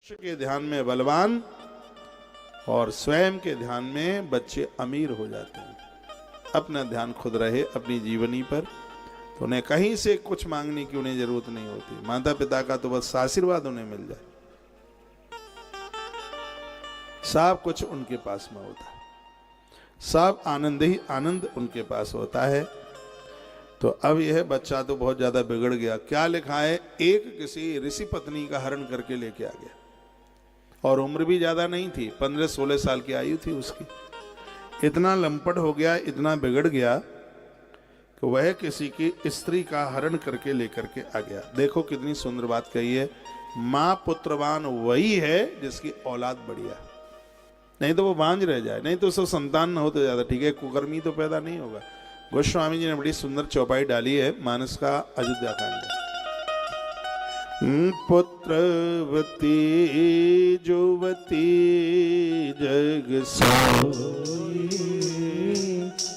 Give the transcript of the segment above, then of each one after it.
के ध्यान में बलवान और स्वयं के ध्यान में बच्चे अमीर हो जाते हैं। अपना ध्यान खुद रहे अपनी जीवनी पर, तो उन्हें कहीं से कुछ मांगने की उन्हें जरूरत नहीं होती। माता पिता का तो बस आशीर्वाद उन्हें मिल जाए, सब कुछ उनके पास में होता है, सब आनंद ही आनंद उनके पास होता है। तो अब यह बच्चा तो बहुत ज्यादा बिगड़ गया। क्या लिखा है, एक किसी ऋषि पत्नी का हरण करके लेके आ गया, और उम्र भी ज्यादा नहीं थी, 15-16 साल की आयु थी उसकी। इतना लंपट हो गया, इतना बिगड़ गया कि वह किसी की स्त्री का हरण करके लेकर के आ गया। देखो कितनी सुंदर बात कही है, माँ पुत्रवान वही है जिसकी औलाद बढ़िया, नहीं तो वो बांझ रह जाए, नहीं तो उसको संतान न हो तो ज्यादा ठीक है, कुकर्मी तो पैदा नहीं होगा। गोस्वामी जी ने बड़ी सुंदर चौपाई डाली है मानस का अयोध्या कांड। पुत्रवती जुवती जग सोई,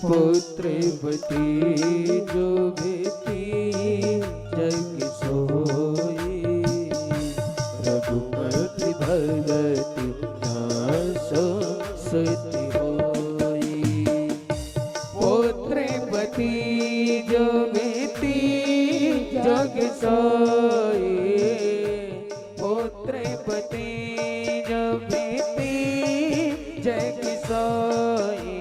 पुत्रवती जुवती जग सोई, रघुपति भगत दासो सती होई। पुत्रवती जुवती जग सोई, पुत्रवती जुवती जग सोई,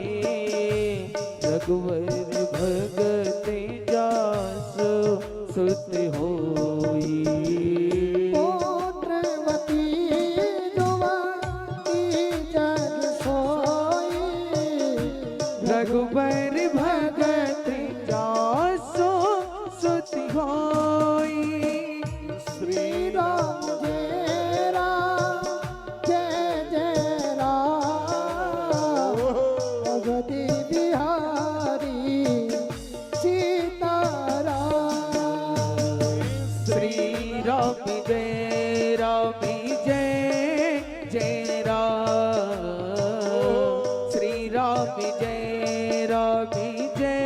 रघुवर भगत जासु सुत होई। पुत्रवती जुवती जग सोई, रघुवर भगत जासु सुत होई। श्री राम जय राम जय जय राम, अवधि बिहारी सीताराम। श्री राम जय राम जय जय राम, श्री राम जय राम जय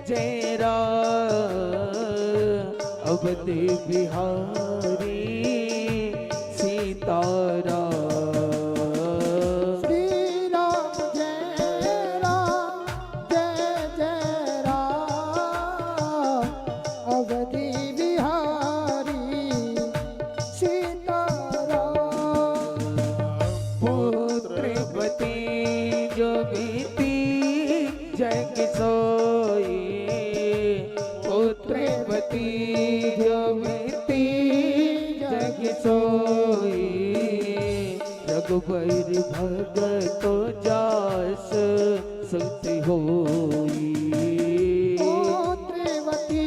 जय राम, अवधि बिहारी सीताराम। श्री राम जय राम जय जय राम, अवधि बिहारी सीताराम। पुत्रवती जुवती जग सोई, पुत्रवती जुवती जग सोई, रघुबर भगत जास सुत होई। पुत्रवती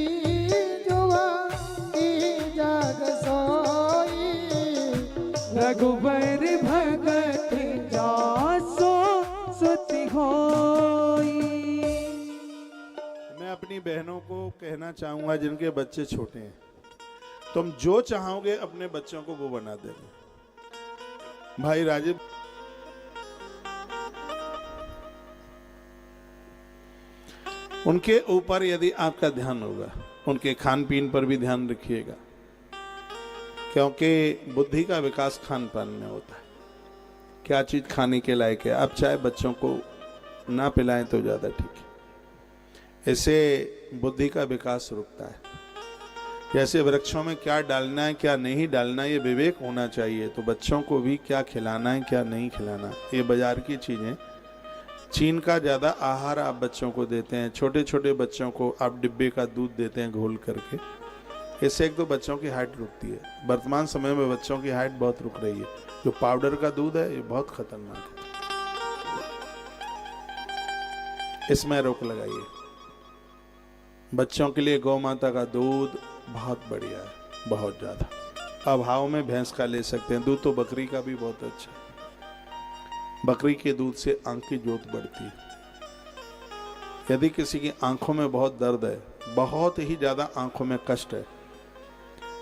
जुवती जग सोई, रघुबर भगत जासो सुत होई। मैं अपनी बहनों को कहना चाहूंगा जिनके बच्चे छोटे हैं, तुम जो चाहोगे अपने बच्चों को वो बना देना। भाई राजीव, उनके ऊपर यदि आपका ध्यान होगा, उनके खान पीन पर भी ध्यान रखिएगा, क्योंकि बुद्धि का विकास खान पान में होता है। क्या चीज खाने के लायक है, आप चाहे बच्चों को ना पिलाएं तो ज्यादा ठीक है, इससे बुद्धि का विकास रुकता है। जैसे वृक्षों में क्या डालना है क्या नहीं डालना, ये विवेक होना चाहिए, तो बच्चों को भी क्या खिलाना है क्या नहीं खिलाना। ये बाजार की चीजें, चीन का ज्यादा आहार आप बच्चों को देते हैं, छोटे छोटे बच्चों को आप डिब्बे का दूध देते हैं घोल करके, इससे एक तो बच्चों की हाइट रुकती है। वर्तमान समय में बच्चों की हाइट बहुत रुक रही है। जो पाउडर का दूध है ये बहुत खतरनाक है, इसमें रोक लगाइए। बच्चों के लिए गौ माता का दूध बहुत बढ़िया है, बहुत ज्यादा। अभाव में भैंस का ले सकते हैं दूध, तो बकरी का भी बहुत अच्छा है। बकरी के दूध से आंख की ज्योत बढ़ती है। यदि किसी की आंखों में बहुत दर्द है, बहुत ही ज्यादा आंखों में कष्ट है,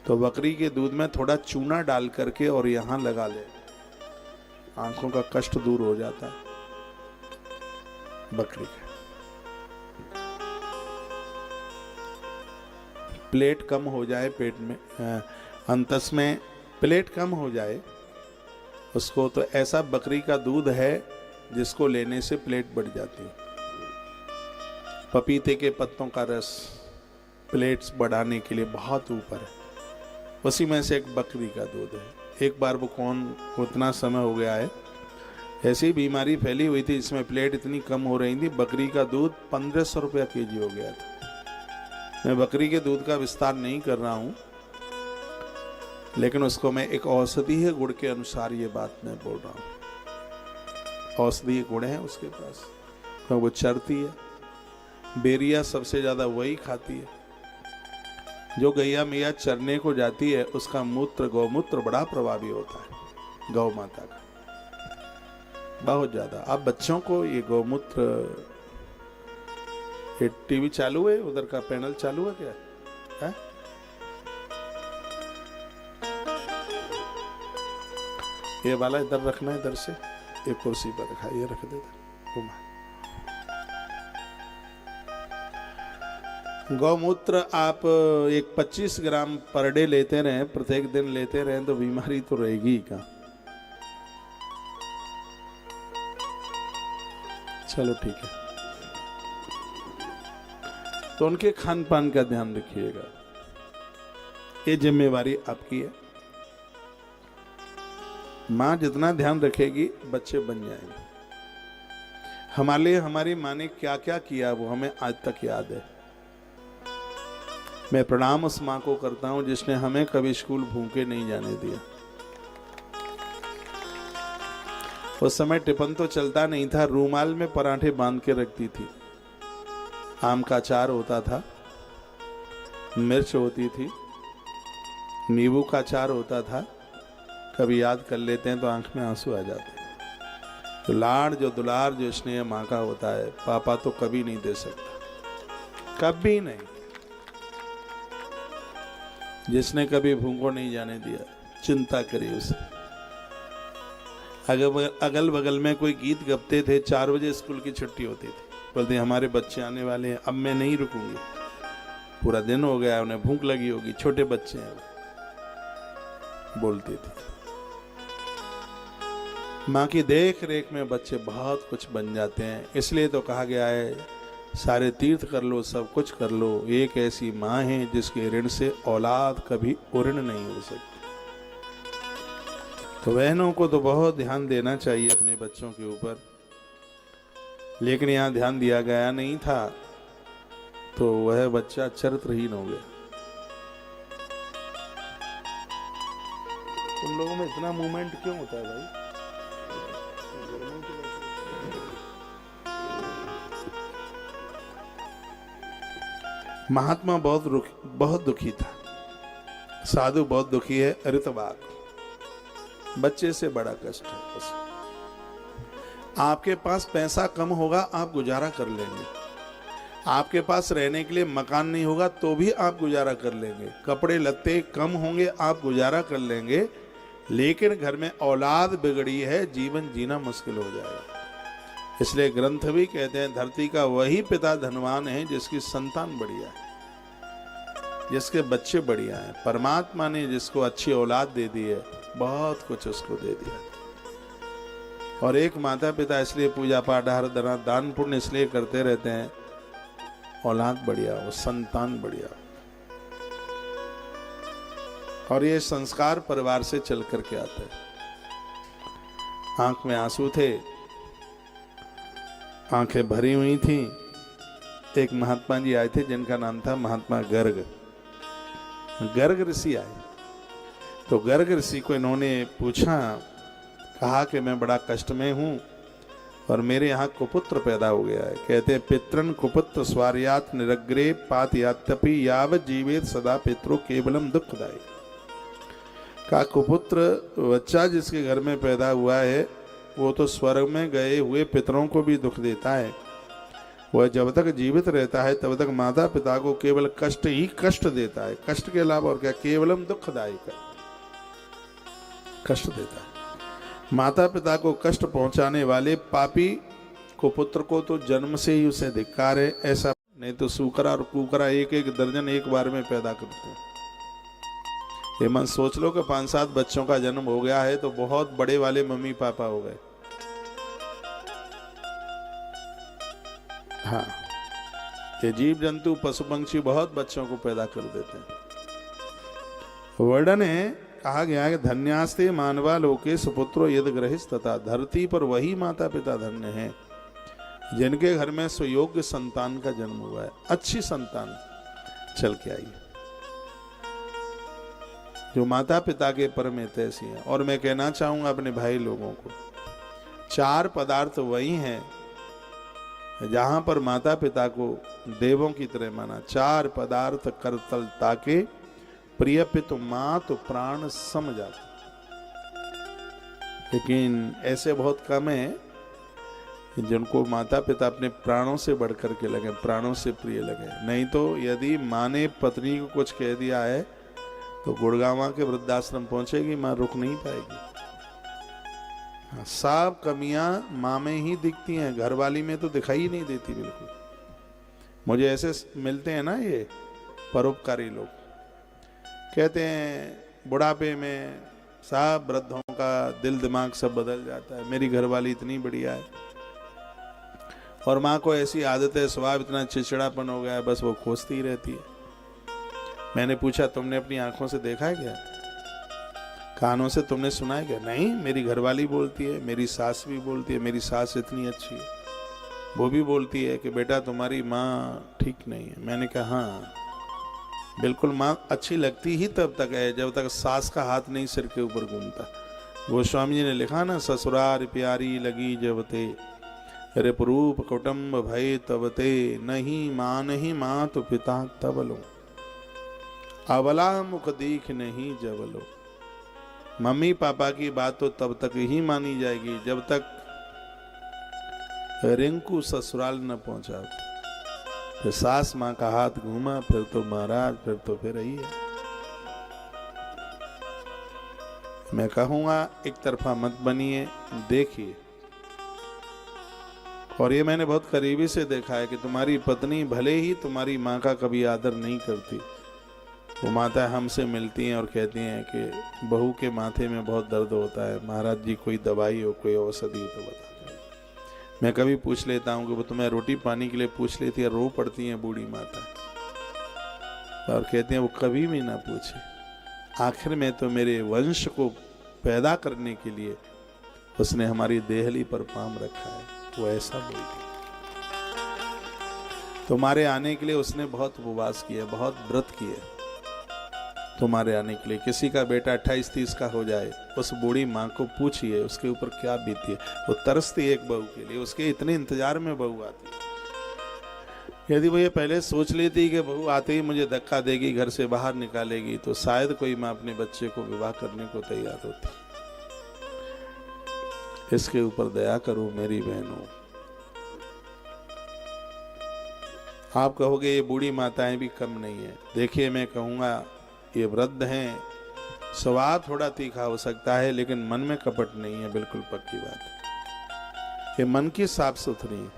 तो बकरी के दूध में थोड़ा चूना डाल करके और यहां लगा ले, आंखों का कष्ट दूर हो जाता है बकरी का। प्लेट कम हो जाए पेट में, अंतस में प्लेट कम हो जाए उसको तो ऐसा बकरी का दूध है जिसको लेने से प्लेट बढ़ जाती है। पपीते के पत्तों का रस प्लेट्स बढ़ाने के लिए बहुत ऊपर है, उसी में से एक बकरी का दूध है। एक बार वो उतना समय हो गया है, ऐसी बीमारी फैली हुई थी इसमें प्लेट इतनी कम हो रही थी, बकरी का दूध 1500 रुपया केजी हो गया था। मैं बकरी के दूध का विस्तार नहीं कर रहा हूँ, लेकिन उसको मैं एक औषधीय गुण के अनुसार ये बात मैं बोल रहा हूँ। औषधीय गुण है उसके पास, तो वो चरती है, बेरिया सबसे ज्यादा वही खाती है। जो गैया मैया चरने को जाती है उसका मूत्र, गौमूत्र बड़ा प्रभावी होता है गौ माता का, बहुत ज्यादा। आप बच्चों को ये गौमूत्र, ये टीवी चालू है, उधर का पैनल चालू है क्या है? ये वाला इधर रखना है, इधर से एक कुर्सी पर रखा, ये रख दे घुमा। गौमूत्र आप एक 25 ग्राम पर डे लेते रहें, प्रत्येक दिन लेते रहें, तो बीमारी तो रहेगी ही का। चलो ठीक है, तो उनके खान पान का ध्यान रखिएगा, ये जिम्मेवारी आपकी है। माँ जितना ध्यान रखेगी बच्चे बन जाएंगे। हमारे लिए हमारी माँ ने क्या क्या किया वो हमें आज तक याद है। मैं प्रणाम उस माँ को करता हूं जिसने हमें कभी स्कूल भूखे नहीं जाने दिया। उस समय टिफिन तो चलता नहीं था, रूमाल में पराठे बांध के रखती थी, आम का अचार होता था, मिर्च होती थी, नींबू का अचार होता था। कभी याद कर लेते हैं तो आंख में आंसू आ जाते हैं। तो लाड़ जो दुलार जो स्नेह माँ का होता है, पापा तो कभी नहीं दे सकता, कभी नहीं। जिसने कभी भूखों नहीं जाने दिया, चिंता करी उसे। अगल बगल में कोई गीत गपते थे, 4 बजे स्कूल की छुट्टी होती थी, बोलते हमारे बच्चे आने वाले हैं, अब मैं नहीं रुकूंगी, पूरा दिन हो गया, उन्हें भूख लगी होगी, छोटे बच्चे हैं, बोलती थी। माँ की देख रेख में बच्चे बहुत कुछ बन जाते हैं। इसलिए तो कहा गया है, सारे तीर्थ कर लो, सब कुछ कर लो, एक ऐसी माँ है जिसके ऋण से औलाद कभी उऋण नहीं हो सकती। तो बहनों को तो बहुत ध्यान देना चाहिए अपने बच्चों के ऊपर, लेकिन यहाँ ध्यान दिया गया नहीं था, तो वह बच्चा चरित्रहीन हो गया। तुम लोगों में इतना मूवमेंट क्यों होता है भाई? महात्मा बहुत दुखी था, साधु बहुत दुखी है। ऋतवाक बच्चे से बड़ा कष्ट है उसे। आपके पास पैसा कम होगा, आप गुजारा कर लेंगे। आपके पास रहने के लिए मकान नहीं होगा तो भी आप गुजारा कर लेंगे। कपड़े लत्ते कम होंगे, आप गुजारा कर लेंगे। लेकिन घर में औलाद बिगड़ी है, जीवन जीना मुश्किल हो जाएगा। इसलिए ग्रंथ भी कहते हैं, धरती का वही पिता धनवान है जिसकी संतान बढ़िया है, जिसके बच्चे बढ़िया हैं। परमात्मा ने जिसको अच्छी औलाद दे दी है, बहुत कुछ उसको दे दिया। और एक माता पिता इसलिए पूजा पाठ हर दान पुण्य इसलिए करते रहते हैं, औलाद बढ़िया हो, संतान बढ़िया हो। और ये संस्कार परिवार से चल करके आते हैं। आंख में आंसू थे, आंखें भरी हुई थी। एक महात्मा जी आए थे जिनका नाम था महात्मा गर्ग। गर्ग ऋषि आए, तो गर्ग ऋषि को इन्होंने पूछा, कहा कि मैं बड़ा कष्ट में हूं और मेरे यहाँ कुपुत्र पैदा हो गया है। कहते हैं, पितृन कुपुत्र स्वार्यात निरग्रे पात यात्यपि यावत जीवेत सदा पितरो केवलम दुखदायी। का कुपुत्र बच्चा जिसके घर में पैदा हुआ है वो तो स्वर्ग में गए हुए पितरों को भी दुख देता है। वह जब तक जीवित रहता है तब तक माता पिता को केवल कष्ट ही कष्ट देता है। कष्ट के अलावा और क्या, केवलम दुखदायी कष्ट देता है। माता पिता को कष्ट पहुंचाने वाले पापी कुपुत्र को तो जन्म से ही उसे धिक्कार है। ऐसा नहीं तो सूकरा और कुकरा एक एक दर्जन एक बार में पैदा करते हैं। ये मन सोच लो कि 5-7 बच्चों का जन्म हो गया है तो बहुत बड़े वाले मम्मी पापा हो गए। हाँ, ये जीव जंतु पशु पंक्षी बहुत बच्चों को पैदा कर देते हैं। वर्णन है, कहा गया है कि धन्यास्ते मानवा लोके सुपुत्रो यद ग्रहिस तथा, धरती पर वही माता पिता धन्य हैं जिनके घर में सुयोग्य संतान का जन्म हुआ है, अच्छी संतान चल के आई है, जो माता पिता के परम हितैषी है। और मैं कहना चाहूंगा अपने भाई लोगों को, 4 पदार्थ वही हैं जहां पर माता पिता को देवों की तरह माना। 4 पदार्थ करतलता के, प्रिय पितु मातु प्राण सम जाते। लेकिन ऐसे बहुत कम है जिनको माता पिता अपने प्राणों से बढ़ करके लगे, प्राणों से प्रिय लगे। नहीं तो यदि माँ ने पत्नी को कुछ कह दिया है तो गुड़गांव के वृद्धाश्रम पहुंचेगी, माँ रुक नहीं पाएगी। सब कमियां माँ में ही दिखती हैं, घरवाली में तो दिखाई ही नहीं देती बिल्कुल। मुझे ऐसे मिलते हैं ना ये परोपकारी लोग, कहते हैं बुढ़ापे में सब वृद्धों का दिल दिमाग सब बदल जाता है, मेरी घरवाली इतनी बढ़िया है और माँ को ऐसी आदत है, स्वभाव इतना चिड़चिड़ापन हो गया है, बस वो खोजती रहती है। मैंने पूछा तुमने अपनी आंखों से देखा है क्या, कानों से तुमने सुना है क्या? नहीं, मेरी घरवाली बोलती है, मेरी सास भी बोलती है, मेरी सास इतनी अच्छी है, वो भी बोलती है कि बेटा तुम्हारी माँ ठीक नहीं है। मैंने कहा हाँ बिल्कुल, माँ अच्छी लगती ही तब तक है जब तक सास का हाथ नहीं सिर के ऊपर घूमता। गोस्वामी जी ने लिखा ना, ससुरार प्यारी लगी जबते, रिपरूप कुटुंब भय तबते, नहीं मान ही माँ तो पिता तबलो, अबला मुख दीख नहीं जबलो। मम्मी पापा की बात तो तब तक ही मानी जाएगी जब तक रिंकू ससुराल न पहुंचा। फिर सास माँ का हाथ घूमा, फिर तो महाराज, फिर रही है। मैं कहूंगा एक तरफा मत बनिए, देखिए। और ये मैंने बहुत करीबी से देखा है कि तुम्हारी पत्नी भले ही तुम्हारी माँ का कभी आदर नहीं करती, वो माता हमसे मिलती हैं और कहती हैं कि बहू के माथे में बहुत दर्द होता है, महाराज जी कोई दवाई हो, कोई औषधि हो तो बता। मैं कभी पूछ लेता हूँ कि वो तुम्हें रोटी पानी के लिए पूछ लेती है, रो पड़ती हैं बूढ़ी माता, और कहते हैं वो कभी भी ना पूछे, आखिर में तो मेरे वंश को पैदा करने के लिए उसने हमारी देहली पर पाम रखा है। वो ऐसा बोलती, तुम्हारे आने के लिए उसने बहुत उपवास किए, बहुत व्रत किए तुम्हारे आने के लिए। किसी का बेटा 28-30 का हो जाए, उस बूढ़ी माँ को पूछिए उसके ऊपर क्या बीती है। वो तरसती है एक बहू के लिए, उसके इतने इंतजार में बहू आती है। यदि वो ये पहले सोच लेती कि बहू आते ही मुझे धक्का देगी, घर से बाहर निकालेगी, तो शायद कोई माँ अपने बच्चे को विवाह करने को तैयार होती। इसके ऊपर दया करो मेरी बहनों। आप कहोगे ये बूढ़ी माताएं भी कम नहीं है। देखिए मैं कहूँगा ये वृद्ध हैं, स्वभाव थोड़ा तीखा हो सकता है लेकिन मन में कपट नहीं है, बिल्कुल पक्की बात है। ये मन की साफ सुथरी है।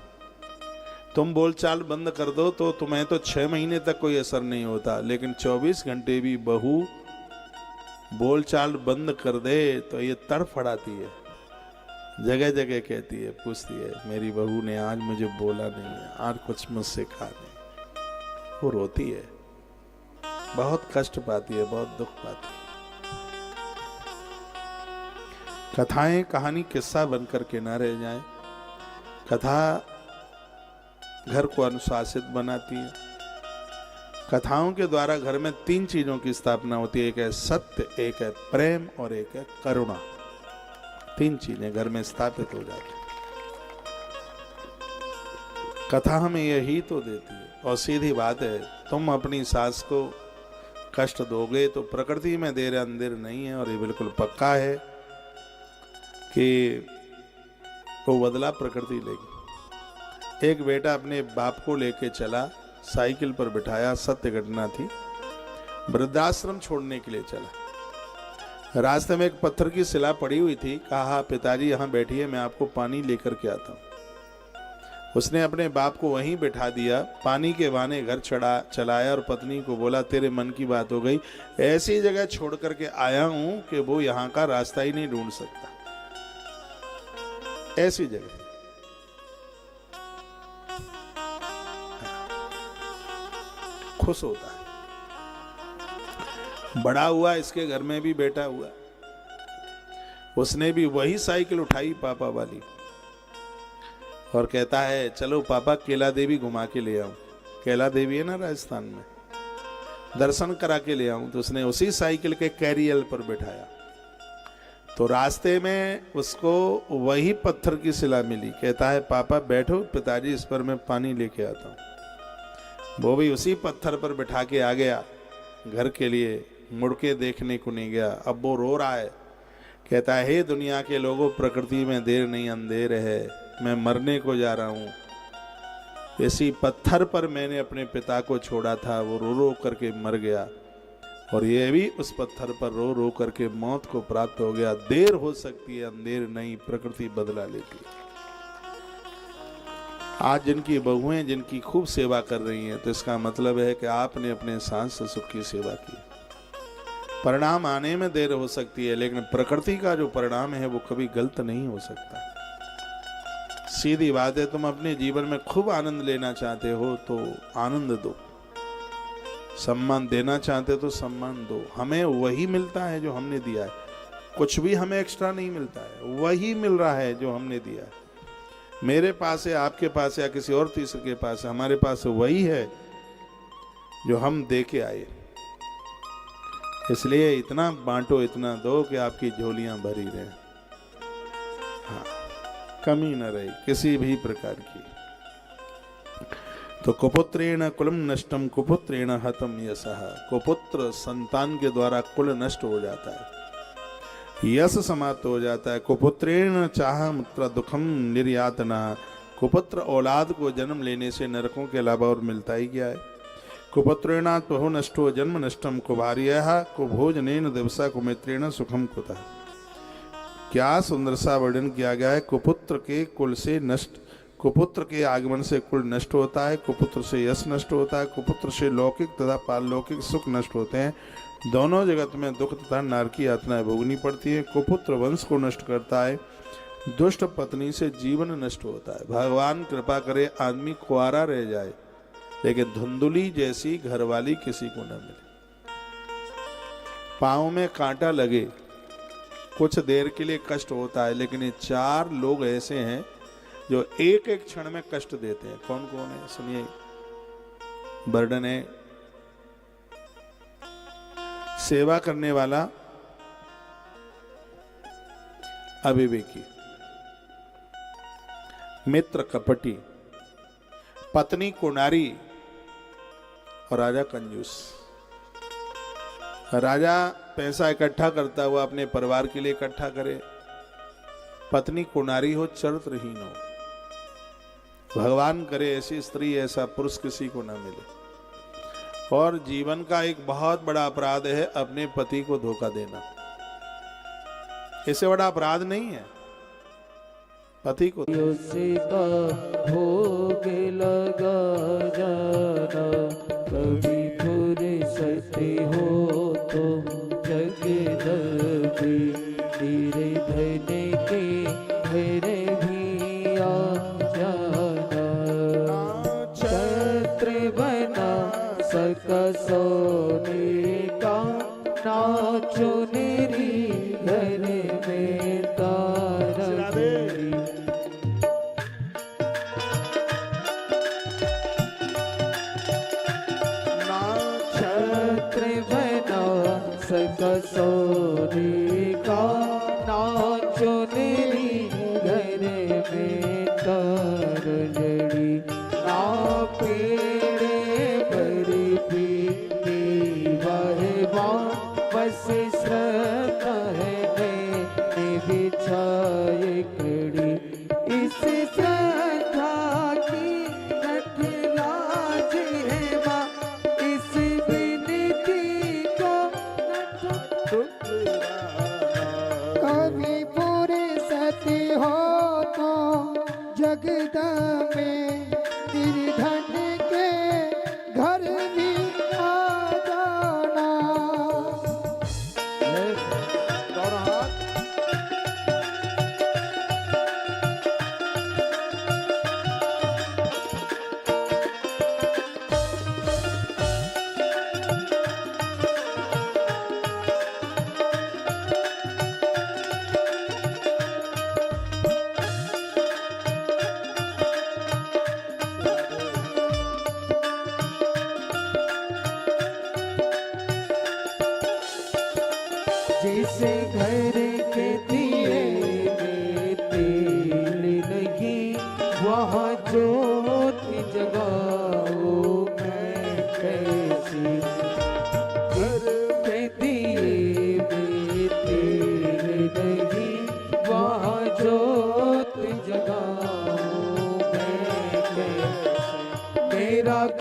तुम बोलचाल बंद कर दो तो तुम्हें तो 6 महीने तक कोई असर नहीं होता, लेकिन 24 घंटे भी बहू बोलचाल बंद कर दे तो ये तड़फड़ाती है, जगह जगह कहती है, पूछती है मेरी बहू ने आज मुझे बोला नहीं है, आज कुछ मुझसे कहा नहीं। वो रोती है, बहुत कष्ट पाती है, बहुत दुख पाती है। कथाएं कहानी किस्सा बनकर के ना रह जाए। कथा घर को अनुशासित बनाती है। कथाओं के द्वारा घर में 3 चीजों की स्थापना होती है, एक है सत्य, एक है प्रेम और एक है करुणा। 3 चीजें घर में स्थापित हो जाती है। कथा हमें यही तो देती है। और सीधी बात है, तुम अपनी सास को कष्ट दोगे तो प्रकृति में देर अंधेर नहीं है, और ये बिल्कुल पक्का है कि वो बदला प्रकृति लेगी। एक बेटा अपने बाप को लेके चला, साइकिल पर बिठाया, सत्य घटना थी, वृद्धाश्रम छोड़ने के लिए चला। रास्ते में एक पत्थर की शिला पड़ी हुई थी, कहा पिताजी यहाँ बैठिए, मैं आपको पानी लेकर के आता हूँ। उसने अपने बाप को वहीं बिठा दिया, पानी के बहाने घर चलाया और पत्नी को बोला तेरे मन की बात हो गई, ऐसी जगह छोड़ करके आया हूं कि वो यहां का रास्ता ही नहीं ढूंढ सकता, ऐसी जगह। खुश होता है। बड़ा हुआ, इसके घर में भी बेटा हुआ, उसने भी वही साइकिल उठाई पापा वाली और कहता है चलो पापा केला देवी घुमा के ले आऊं। केला देवी है ना राजस्थान में, दर्शन करा के ले आऊं। तो उसने उसी साइकिल के कैरियल पर बिठाया, तो रास्ते में उसको वही पत्थर की शिला मिली। कहता है पापा बैठो, पिताजी इस पर मैं पानी लेके आता हूं। वो भी उसी पत्थर पर बिठा के आ गया घर के लिए, मुड़ के देखने को नहीं गया। अब वो रो रहा है, कहता है हे दुनिया के लोगों, प्रकृति में देर नहीं अंधेर है, मैं मरने को जा रहा हूं। इसी पत्थर पर मैंने अपने पिता को छोड़ा था, वो रो रो करके मर गया और ये भी उस पत्थर पर रो रो करके मौत को प्राप्त हो गया। देर हो सकती है, अंधेर नहीं, प्रकृति बदला लेती है। आज जिनकी बहुएं जिनकी खूब सेवा कर रही हैं, तो इसका मतलब है कि आपने अपने सांस सुख की सेवा की। परिणाम आने में देर हो सकती है, लेकिन प्रकृति का जो परिणाम है वो कभी गलत नहीं हो सकता। सीधी बात है, तुम अपने जीवन में खूब आनंद लेना चाहते हो तो आनंद दो, सम्मान देना चाहते हो तो सम्मान दो। हमें वही मिलता है जो हमने दिया है, कुछ भी हमें एक्स्ट्रा नहीं मिलता है, वही मिल रहा है जो हमने दिया है। मेरे पास है, आपके पास है, या किसी और तीसरे के पास है, हमारे पास वही है जो हम दे के आए। इसलिए इतना बांटो, इतना दो कि आपकी झोलियां भरी रहे, हाँ, कमी न रहे किसी भी प्रकार की। तो कुपुत्रेण कुलम नष्टम कुपुत्रेण हतम यशः। कुपुत्र संतान के द्वारा कुल नष्ट हो जाता है, यश समाप्त हो जाता है। कुपुत्रेण चाह मुत्र दुखम निर्यातना। कुपुत्र औलाद को जन्म लेने से नरकों के अलावा और मिलता ही क्या है। कुपुत्रेणात् बहु नष्टो जन्म नष्टम कुभार्यः कुभोजनेन दिवसा कुमित्रेण सुखम कुतः। क्या सुंदर सा वर्णन किया गया है। कुपुत्र के कुल से नष्ट, कुपुत्र के आगमन से कुल नष्ट होता है, कुपुत्र से यश नष्ट होता है, कुपुत्र से लौकिक तथा पारलौकिक सुख नष्ट होते हैं। दोनों जगत में दुख तथा नरकी यातनाएं भोगनी पड़ती है। कुपुत्र वंश को नष्ट करता है, दुष्ट पत्नी से जीवन नष्ट होता है। भगवान कृपा करे आदमी कुंवारा रह जाए, लेकिन धुंधुली जैसी घरवाली किसी को न मिले। पाँव में कांटा लगे, कुछ देर के लिए कष्ट होता है, लेकिन ये चार लोग ऐसे हैं जो एक एक क्षण में कष्ट देते हैं। कौन कौन है सुनिए। बर्डन है, सेवा करने वाला अविवेकी, मित्र कपटी, पत्नी कुनारी और राजा कंजूस। राजा पैसा इकट्ठा करता हुआ अपने परिवार के लिए इकट्ठा करे, पत्नी कुनारी हो, चरित्रहीन हो। भगवान करे ऐसी स्त्री ऐसा पुरुष किसी को ना मिले। और जीवन का एक बहुत बड़ा अपराध है अपने पति को धोखा देना। इससे बड़ा अपराध नहीं है पति को। भोग लगा जाना, कभी फुर्सत हो तो जगदबी, तेरे धन के घर भी आ जाना। छत्र बना सका सोने का, ना चुनरी घर में तारा गई। छत्र बना सका सोने का, ना चुनरी घर में तारा जड़ी। ना पेड़ बरफी वाह बस श्रद्धा है मैंने बिछाए खड़ी। इस श्रद्धा की नठ लाज है माँ, इस विनती को नठ कभी फुर्सत हो तो जगदम्बे,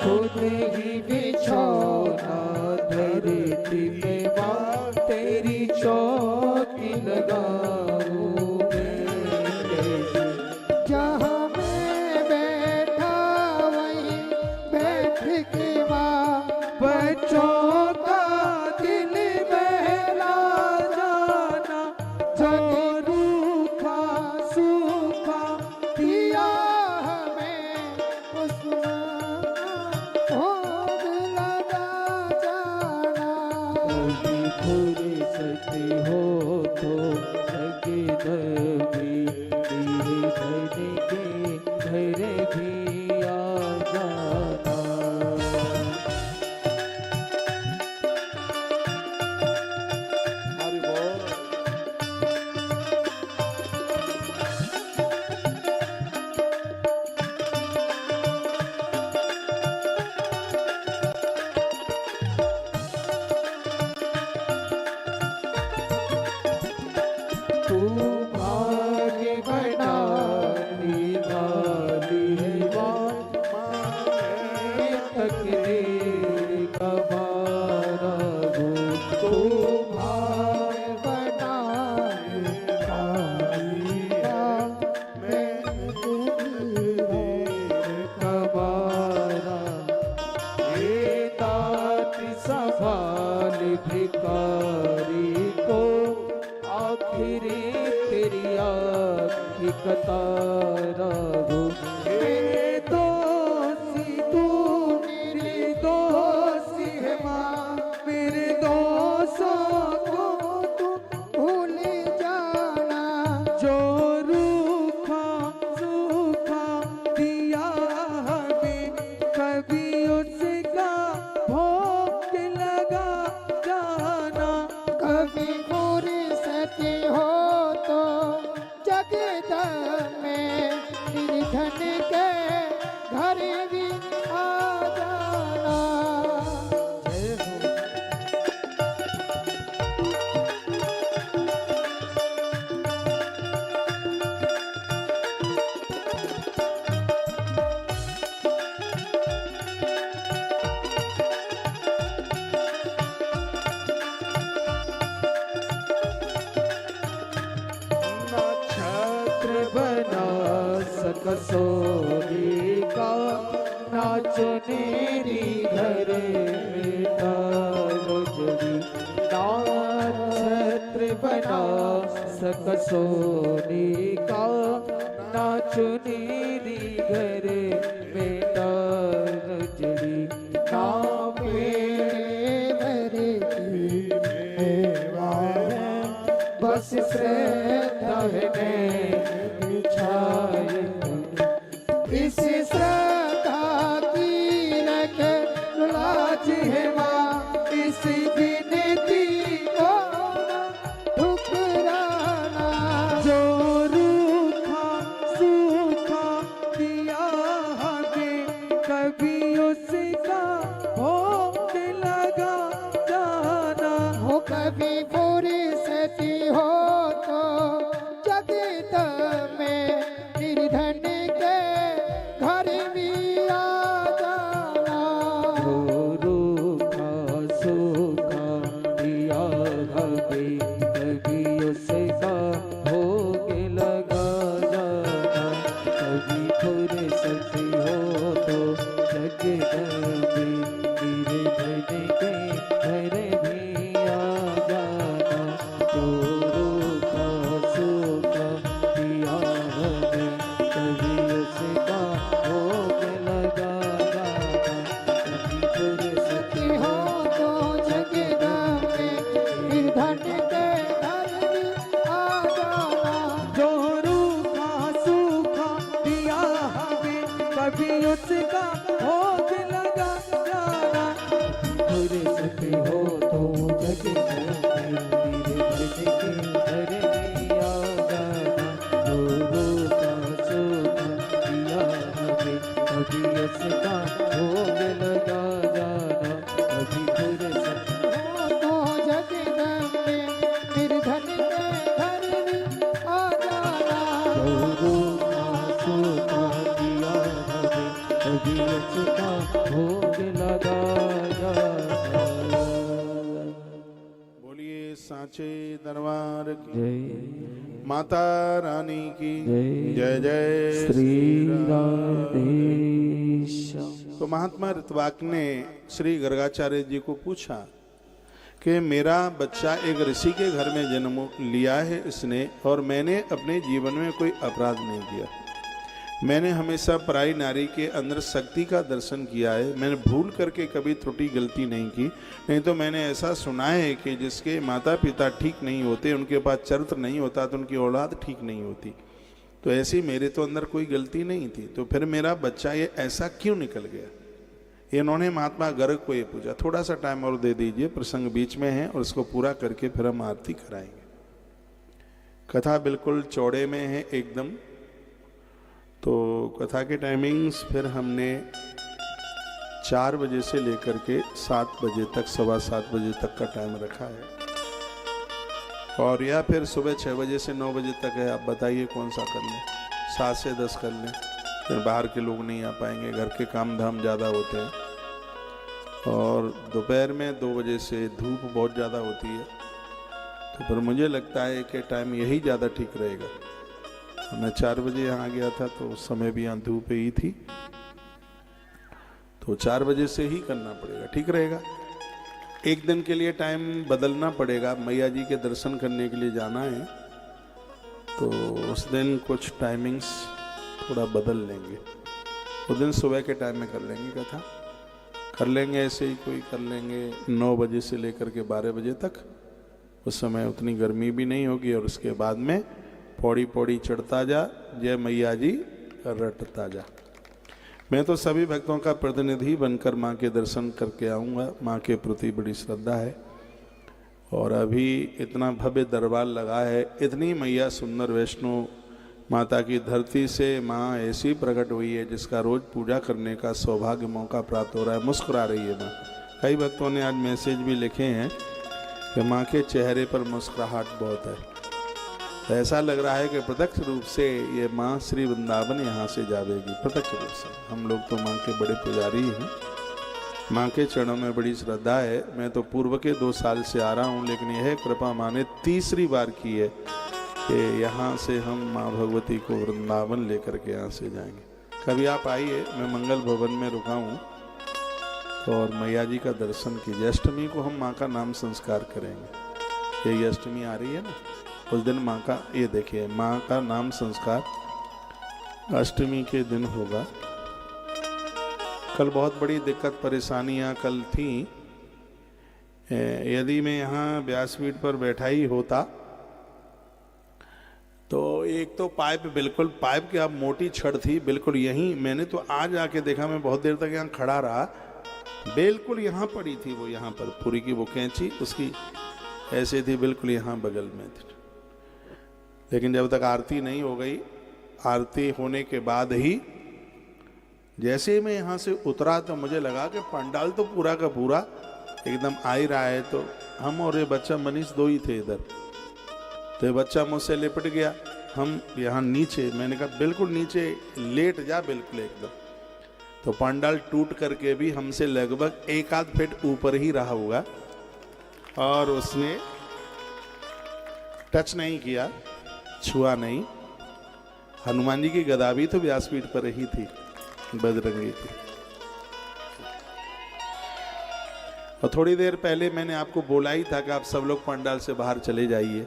खुद ही बिछौना धरती पे माँ तेरी चौकी लगाऊं मैं। जहाँ मैं बैठा वहीं बैठ के माँ बच्चों का दिल बहला जाना, जो रूखा सूखा दिया हमें उसमें भोग लगा जाना। कभी फुर्सत हो तो लगे दबी तेरे धन के घर भी आ जाना। हरि बोल। तू भाग्य बनानी वाली है माँ तकदीर का मारा हो। तू भाग्य बनाने वाली का मारा, ये दात संभाल भिखारी को, आखिरी तेरी आँखी कतारा हो। मेरे दोषी तू मेरी दोषी है माँ, मेरे दोषों को तू भूल जाना। जो रूखा सूखा दिया हमें, कभी उसका भोग लगा जाना। कभी फुर्सत हो तो जगत में निर्धन के घर भी आ जाना। जय हो। छत्र बना सकसोरी का, नाचो नेरी घर में डालो जड़ी। छत्र बना सकसोरी का, नाचो नेरी घर में डालो जड़ी। ना मेरे की मेवा है, बस श्रद्धा ने बिछाए इस श्रद्धा की रख लाज है माँ। इस विनती को ठुकराना। जो रूखा सूखा दिया हमें, कभी उसका भोग लगा जाना। हो कभी फुर्सत हो तो जगत कभी उसका भोग लगाया। बोलिए साचे दरबार की जय माता रानी की जय जय जय श्री राधे। राधेश्याम। तो महात्मा ऋत्वाक ने श्री गर्गाचार्य जी को पूछा कि मेरा बच्चा एक ऋषि के घर में जन्म लिया है इसने, और मैंने अपने जीवन में कोई अपराध नहीं किया। मैंने हमेशा पराई नारी के अंदर शक्ति का दर्शन किया है। मैंने भूल करके कभी त्रुटि गलती नहीं की। नहीं तो मैंने ऐसा सुना है कि जिसके माता पिता ठीक नहीं होते, उनके पास चरित्र नहीं होता, तो उनकी औलाद ठीक नहीं होती। तो ऐसी मेरे तो अंदर कोई गलती नहीं थी, तो फिर मेरा बच्चा ये ऐसा क्यों निकल गया। इन्होंने महात्मा गर्ग को ये पूछा। थोड़ा सा टाइम और दे दीजिए, प्रसंग बीच में है और इसको पूरा करके फिर हम आरती कराएंगे। कथा बिल्कुल चौड़े में है एकदम। तो कथा के टाइमिंग्स फिर हमने 4 बजे से लेकर के 7 बजे तक, 7:15 बजे तक का टाइम रखा है, और या फिर सुबह 6 बजे से 9 बजे तक है। आप बताइए कौन सा कर लें। 7 से 10 कर लें, फिर बाहर के लोग नहीं आ पाएंगे, घर के काम धाम ज़्यादा होते हैं। और दोपहर में 2 बजे से धूप बहुत ज़्यादा होती है, तो फिर मुझे लगता है कि टाइम यही ज़्यादा ठीक रहेगा। मैं 4 बजे यहाँ गया था तो उस समय भी यहाँ धूप ही थी, तो 4 बजे से ही करना पड़ेगा, ठीक रहेगा। एक दिन के लिए टाइम बदलना पड़ेगा, मैया जी के दर्शन करने के लिए जाना है, तो उस दिन कुछ टाइमिंग्स थोड़ा बदल लेंगे। उस दिन सुबह के टाइम में कर लेंगे कथा, कर लेंगे ऐसे ही कोई कर लेंगे 9 बजे से लेकर के 12 बजे तक। उस समय उतनी गर्मी भी नहीं होगी, और उसके बाद में पौड़ी पौड़ी चढ़ता जा, जय मैया जी रटता जा। मैं तो सभी भक्तों का प्रतिनिधि बनकर माँ के दर्शन करके आऊँगा। माँ के प्रति बड़ी श्रद्धा है, और अभी इतना भव्य दरबार लगा है। इतनी मैया सुंदर वैष्णो माता की धरती से माँ ऐसी प्रकट हुई है जिसका रोज पूजा करने का सौभाग्य मौका प्राप्त हो रहा है। मुस्कुरा रही है माँ। कई भक्तों ने आज मैसेज भी लिखे हैं कि माँ के चेहरे पर मुस्कुराहट बहुत है। ऐसा लग रहा है कि प्रत्यक्ष रूप से ये माँ श्री वृंदावन यहाँ से जावेगी, प्रत्यक्ष रूप से। हम लोग तो माँ के बड़े पुजारी हैं, माँ के चरणों में बड़ी श्रद्धा है। मैं तो पूर्व के 2 साल से आ रहा हूँ, लेकिन यह कृपा माँ ने तीसरी बार की है कि यहाँ से हम माँ भगवती को वृंदावन लेकर के यहाँ से जाएंगे। कभी आप आइए, मैं मंगल भवन में रुका हूँ, और मैया जी का दर्शन कीजिए। अष्टमी को हम माँ का नाम संस्कार करेंगे। यही अष्टमी आ रही है ना, उस दिन माँ का, ये देखिए माँ का नाम संस्कार अष्टमी के दिन होगा। कल बहुत बड़ी दिक्कत परेशानियाँ कल थी। यदि मैं यहाँ व्यासपीठ पर बैठा ही होता तो एक तो पाइप, बिल्कुल पाइप की अब मोटी छड़ थी बिल्कुल यहीं। मैंने तो आज आके देखा, मैं बहुत देर तक यहाँ खड़ा रहा, बिल्कुल यहाँ पड़ी थी वो, यहाँ पर पूरी की वो कैंची उसकी ऐसे थी, बिल्कुल यहाँ बगल में थी। लेकिन जब तक आरती नहीं हो गई, आरती होने के बाद ही जैसे ही मैं यहाँ से उतरा तो मुझे लगा कि पंडाल तो पूरा का पूरा एकदम आ ही रहा है। तो हम और ये बच्चा मनीष 2 ही थे इधर, तो ये बच्चा मुझसे लिपट गया। हम यहाँ नीचे, मैंने कहा बिल्कुल नीचे लेट जा, बिल्कुल एकदम। तो पंडाल टूट करके भी हमसे लगभग 1 आध फीट ऊपर ही रहा होगा, और उसने टच नहीं किया, छुआ नहीं। हनुमान जी की गदा भी तो व्यासपीठ पर ही थी, बजरंगी की। और थोड़ी देर पहले मैंने आपको बोला ही था कि आप सब लोग पंडाल से बाहर चले जाइए।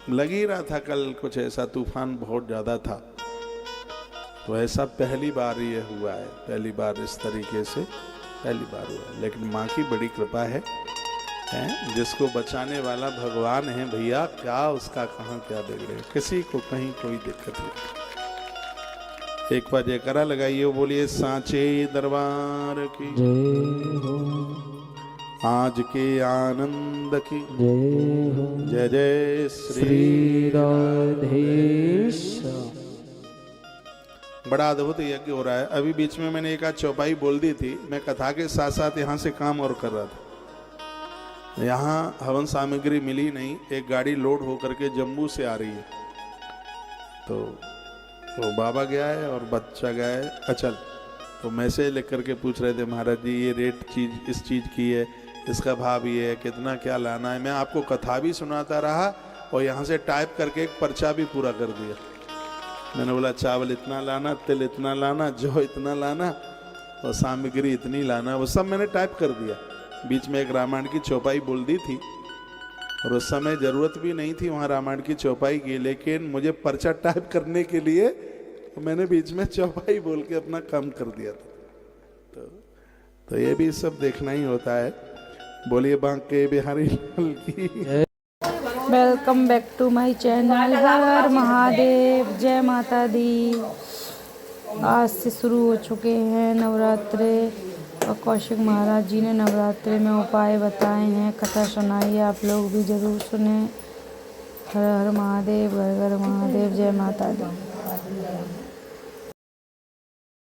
लग ही रहा था कल कुछ ऐसा तूफान बहुत ज़्यादा था, तो ऐसा पहली बार ये हुआ है, पहली बार इस तरीके से पहली बार हुआ है। लेकिन माँ की बड़ी कृपा है, जिसको बचाने वाला भगवान है भैया, क्या उसका कहाँ क्या बिगड़े, किसी को कहीं कोई दिक्कत नहीं। एक बार जयकारा लगाइए, बोलिए सांचे दरबार की जय हो, आज के आनंद की जय हो, जय जय श्री राधेश्याम। बड़ा अद्भुत यज्ञ हो रहा है। अभी बीच में मैंने एक आध चौपाई बोल दी थी, मैं कथा के साथ साथ यहाँ से काम और कर रहा था। यहाँ हवन सामग्री मिली नहीं, एक गाड़ी लोड होकर के जम्मू से आ रही है, तो तो बाबा गया है और बच्चा गया है अचल। तो मैसेज लिख करके पूछ रहे थे, महाराज जी ये रेट चीज इस चीज़ की है, इसका भाव ये है, कितना क्या लाना है। मैं आपको कथा भी सुनाता रहा और यहाँ से टाइप करके एक पर्चा भी पूरा कर दिया। मैंने बोला चावल इतना लाना, तिल इतना लाना, जौ इतना लाना और सामग्री इतनी लाना, वो सब मैंने टाइप कर दिया। बीच में एक रामायण की चौपाई बोल दी थी और उस समय ज़रूरत भी नहीं थी वहाँ रामायण की चौपाई की, लेकिन मुझे पर्चा टाइप करने के लिए तो मैंने बीच में चौपाई बोल के अपना काम कर दिया था। तो ये भी सब देखना ही होता है। बोलिए बांके बिहारी लाल की। Welcome back to my channel. हर हर महादेव, जय माता दी। आज से शुरू हो चुके हैं नवरात्रे और कौशिक महाराज जी ने नवरात्रे में उपाय बताए हैं, कथा सुनाई है, आप लोग भी ज़रूर सुने। हर हर महादेव, हर हर महादेव, जय माता दी।